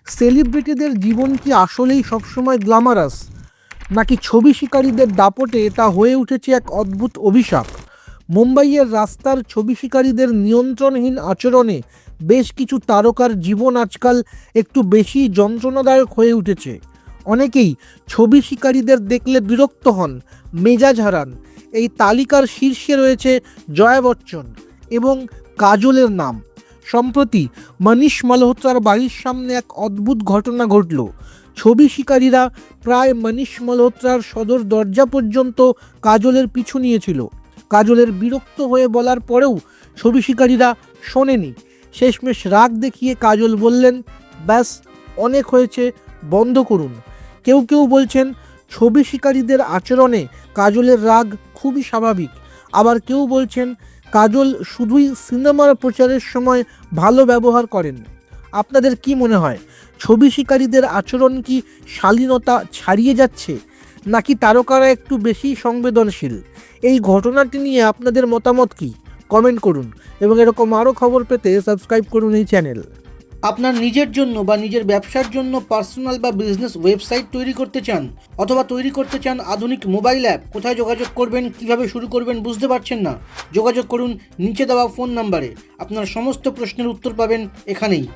সেলিব্রিটিদের জীবন কি আসলেই সবসময় গ্ল্যামারাস, নাকি ছবি শিকারীদের দাপটে তা হয়ে উঠেছে এক অদ্ভুত অভিশাপ? মুম্বাইয়ের রাস্তার ছবি শিকারীদের নিয়ন্ত্রণহীন আচরণে বেশ কিছু তারকার জীবন আজকাল একটু বেশি যন্ত্রণাদায়ক হয়ে উঠেছে। অনেকেই ছবি শিকারীদের দেখলে বিরক্ত হন, মেজাজ হারান। এই তালিকার শীর্ষে রয়েছে জয়া বচ্চন এবং কাজলের নাম। সম্প্রতি মনীষ মালহোত্রার বাড়ির সামনে এক অদ্ভুত ঘটনা ঘটল। ছবি শিকারীরা প্রায় মনীষ মালহোত্রার সদর দরজা পর্যন্ত কাজলের পিছু নিয়েছিল। কাজলের বিরক্ত হয়ে বলার পরেও ছবি শিকারীরা শোনেনি। শেষমেশ রাগ দেখিয়ে কাজল বললেন, ব্যাস অনেক হয়েছে, বন্ধ করুন। কেউ কেউ বলছেন ছবি শিকারীদের আচরণে কাজলের রাগ খুবই স্বাভাবিক। আবার কেউ বলছেন কাজল শুধুই সিনেমার প্রচারের সময় ভালো ব্যবহার করেন। আপনাদের কি মনে হয়, ছবি শিকারীদের আচরণ কি শালীনতা ছাড়িয়ে যাচ্ছে, নাকি তারকারা একটু বেশি সংবেদনশীল? এই ঘটনাটি নিয়ে আপনাদের মতামত কি? কমেন্ট করুন এবং এরকম আরও খবর পেতে সাবস্ক্রাইব করুন এই চ্যানেল। আপনার নিজের জন্য বা নিজের ব্যবসার জন্য পার্সোনাল বা বিজনেস ওয়েবসাইট তৈরি করতে চান, অথবা তৈরি করতে চান আধুনিক মোবাইল অ্যাপ, কোথায় যোগাযোগ করবেন, কিভাবে শুরু করবেন বুঝতে পারছেন না? যোগাযোগ করুন নিচে দেওয়া ফোন নাম্বারে। আপনার সমস্ত প্রশ্নের উত্তর পাবেন এখানেই।